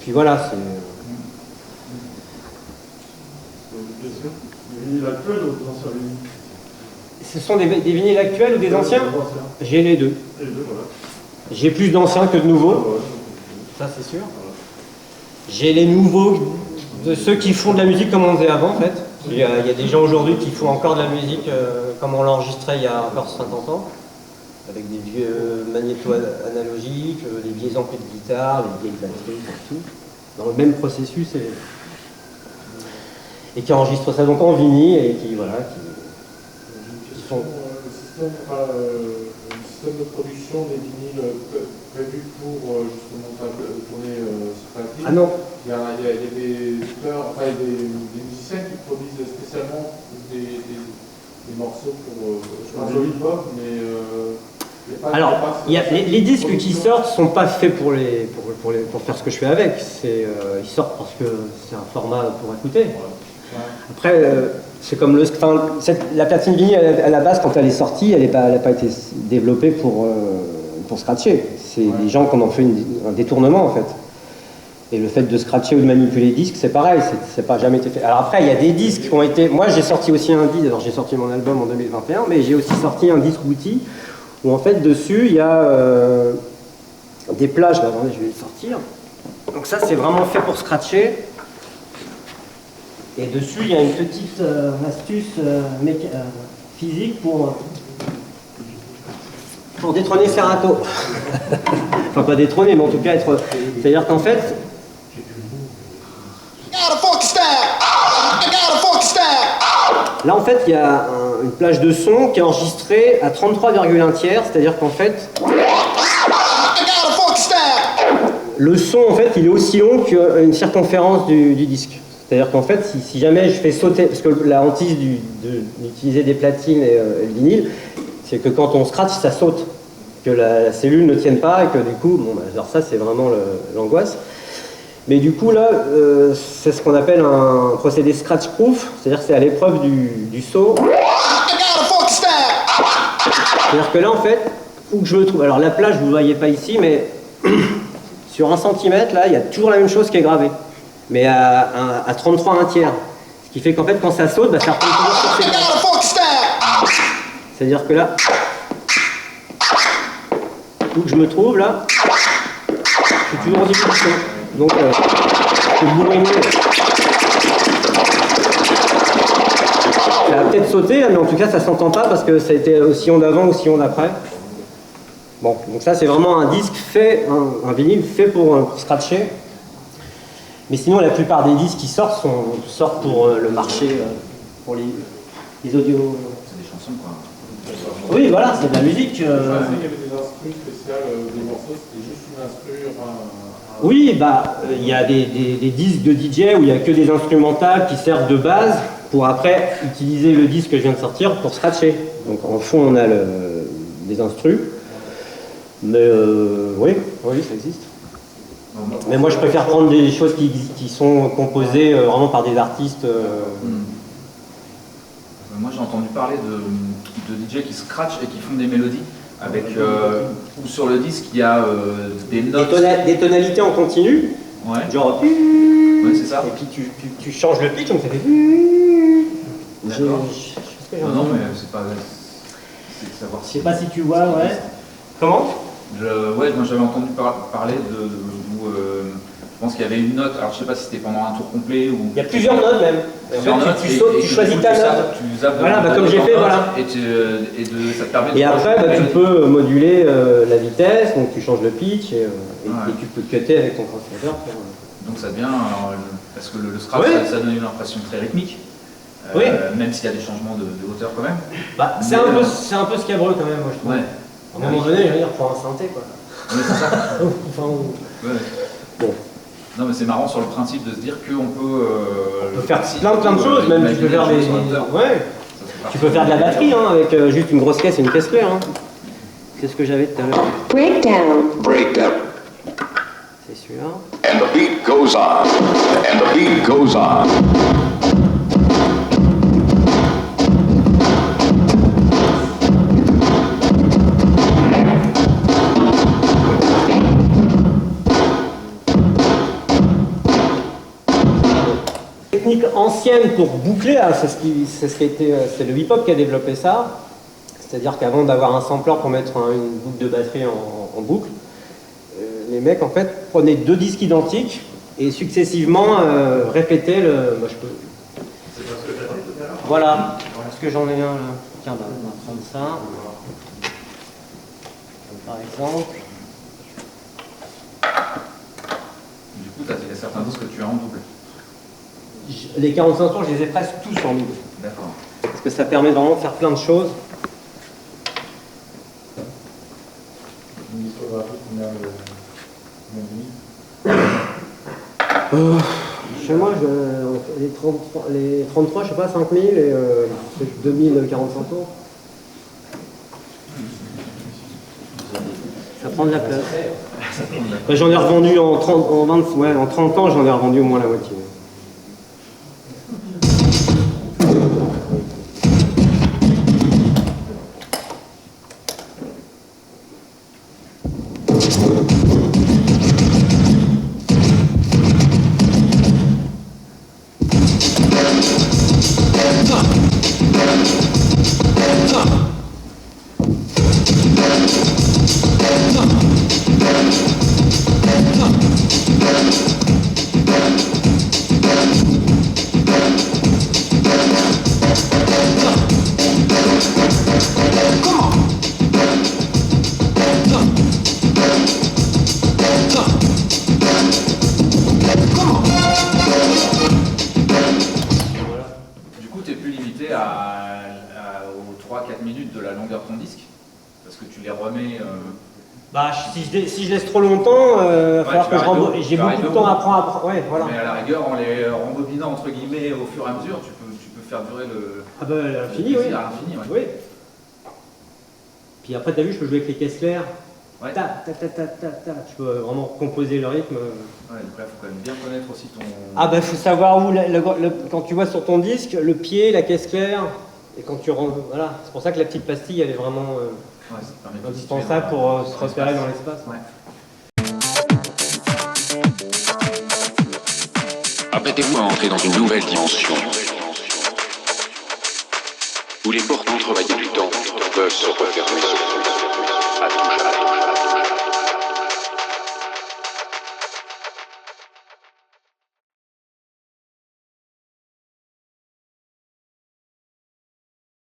puis voilà, c'est... Des vinyles actuels ou des anciens vinyles? Ce sont des vinyles actuels ou des anciens? J'ai les deux. Les deux, voilà. J'ai plus d'anciens que de nouveaux. Ça, c'est sûr. J'ai les nouveaux, de ceux qui font de la musique comme on faisait avant, en fait. Il y a des gens aujourd'hui qui font encore de la musique comme on l'enregistrait il y a encore 50 ans, avec des vieux magnétos analogiques, des vieilles amplis de guitare, des vieilles batteries, tout. Dans le même processus. Et qui enregistrent ça donc en vinyle et qui, voilà, qui font... Le système de production des vinyles prévu pour justement tourner sur platine. Ah non. Il y a des auteurs, enfin des musiciens qui produisent spécialement des morceaux pour je pense au hip-hop, mais alors, les disques qui sortent sont pas faits pour faire ce que je fais avec. Ils sortent parce que c'est un format pour écouter. Après, c'est comme la platine vinyle à la base, quand elle est sortie, elle n'a pas été développée pour scratcher. C'est des gens qui en ont fait un détournement en fait. Et le fait de scratcher ou de manipuler les disques, c'est pareil, c'est pas jamais été fait. Alors après, il y a des disques qui ont été... Moi, j'ai sorti aussi un disque, alors j'ai sorti mon album en 2021, mais j'ai aussi sorti un disque outil où en fait, dessus, il y a des plages. Attendez, je vais le sortir. Donc ça, c'est vraiment fait pour scratcher. Et dessus, il y a une petite astuce physique pour détrôner Serato. Enfin, pas détrôner, mais en tout cas être... C'est-à-dire qu'en fait... Là, en fait, il y a une plage de son qui est enregistrée à 33,1 tiers, c'est-à-dire qu'en fait... Le son, en fait, il est aussi long qu'une circonférence du disque. C'est-à-dire qu'en fait, si jamais je fais sauter... Parce que la hantise d'utiliser des platines et le vinyle, c'est que quand on scratch, ça saute. Que la cellule ne tienne pas et que du coup... Bon, alors ça, c'est vraiment l'angoisse. Mais du coup, là, c'est ce qu'on appelle un procédé scratch-proof. C'est-à-dire que c'est à l'épreuve du saut. C'est-à-dire que là, en fait, où que je me trouve... Alors la plage, vous ne voyez pas ici, mais sur 1 centimètre, là, il y a toujours la même chose qui est gravée. Mais à 33 un tiers. Ce qui fait qu'en fait, quand ça saute, bah, ça retombe toujours sur ses pattes. C'est-à-dire que là, où que je me trouve, là, je suis toujours en difficulté. Donc, je vais bourriner. Ça va peut-être sauter, mais en tout cas, ça s'entend pas parce que ça a été aussi en avant ou si on après. Bon, donc ça, c'est vraiment un disque fait, un vinyle fait pour scratcher. Mais sinon, la plupart des disques qui sortent pour le marché, pour les audios. C'est des chansons, quoi. Oui, voilà, c'est de la musique. Je pensais qu'il y avait des instrus spéciales, des morceaux, c'était juste une instru. Oui, il y a des disques de DJ où il n'y a que des instrumentales qui servent de base pour après utiliser le disque que je viens de sortir pour scratcher. Donc en fond, on a des instrus. Mais oui, ça existe. Mais moi, je préfère prendre des choses qui sont composées vraiment par des artistes. Moi, j'ai entendu parler de DJ qui scratchent et qui font des mélodies avec où sur le disque il y a des notes, des tonalités en continu. Ouais. Genre. Ouais, c'est ça. Et puis tu changes le pitch, donc ça fait. D'accord. Non, mais c'est pas. C'est savoir. Je sais pas si tu vois, ouais. Comment? Ouais, moi j'avais entendu parler où je pense qu'il y avait une note, alors je sais pas si c'était pendant un tour complet ou... Il y a plusieurs notes même. Plusieurs notes, tu sautes, tu choisis ta note. Tu zappes voilà, comme j'ai fait, voilà. Ça te permet de... Et après, tu peux moduler la vitesse, donc tu changes le pitch et tu peux cutter avec ton transformateur. Donc ça devient... parce que le scratch, ça donne une impression très rythmique. Oui. Même s'il y a des changements de hauteur quand même. C'est un peu scabreux quand même, moi je trouve. Ouais. À un moment donné, je veux dire, pour un synthé, quoi. Ouais, c'est ça. Enfin, ouais. Bon. Non, mais c'est marrant sur le principe de se dire qu'on peut... on peut faire plein de choses, même tu peux faire des... Ouais. Tu peux faire de la batterie, hein, avec juste une grosse caisse et une caisse claire. Hein. C'est ce que j'avais tout à l'heure. Breakdown. C'est sûr. And the beat goes on. And the beat goes on. technique ancienne pour boucler, hein, c'est le hip-hop qui a développé ça. C'est-à-dire qu'avant d'avoir un sampler pour mettre une boucle de batterie en boucle, les mecs en fait prenaient 2 disques identiques et successivement répétaient le. Moi, je peux... C'est pas ce que tu as dit tout à l'heure. Voilà, parce que j'en ai un là. Tiens, bah, on va prendre ça. Par exemple. Du coup, il y a certains disques que tu as en double. Les 45 tours, je les ai presque tous en double. D'accord. Parce que ça permet vraiment de faire plein de choses. Une discographie combien de minutes Chez moi, les 33, je sais pas, 5000 et c'est 2045 tours. Ça prend de la place. Bah, j'en ai revendu en 30 ans, j'en ai revendu au moins la moitié. Du coup, tu es plus limité aux 3-4 minutes de la longueur de ton disque, parce que tu les remets. Bah, si je laisse trop longtemtemps, il va falloir que je rembourse. J'ai beaucoup de temps à prendre. Ouais, voilà. Mais à la rigueur, en les rembobinant entre guillemets au fur et à mesure, tu peux faire durer le. Ah bah, à l'infini, le oui. plaisir à l'infini, ouais. Oui. Puis après, t'as vu, je peux jouer avec les caisses claires. Ouais. Ta, ta, ta, ta, ta, ta. Je peux vraiment composer le rythme. Ouais, donc là, il faut quand même bien connaître aussi ton. Ah bah, faut savoir où, quand tu vois sur ton disque, le pied, la caisse claire. Et quand tu rentres, voilà. C'est pour ça que la petite pastille, elle est vraiment Ouais, ça te permet de indispensable situer pour se repérer dans l'espace. Ouais. Apprêtez-vous à entrer dans une nouvelle dimension où les portes entrebâillées du temps peuvent se refermer sur vous à tout jamais.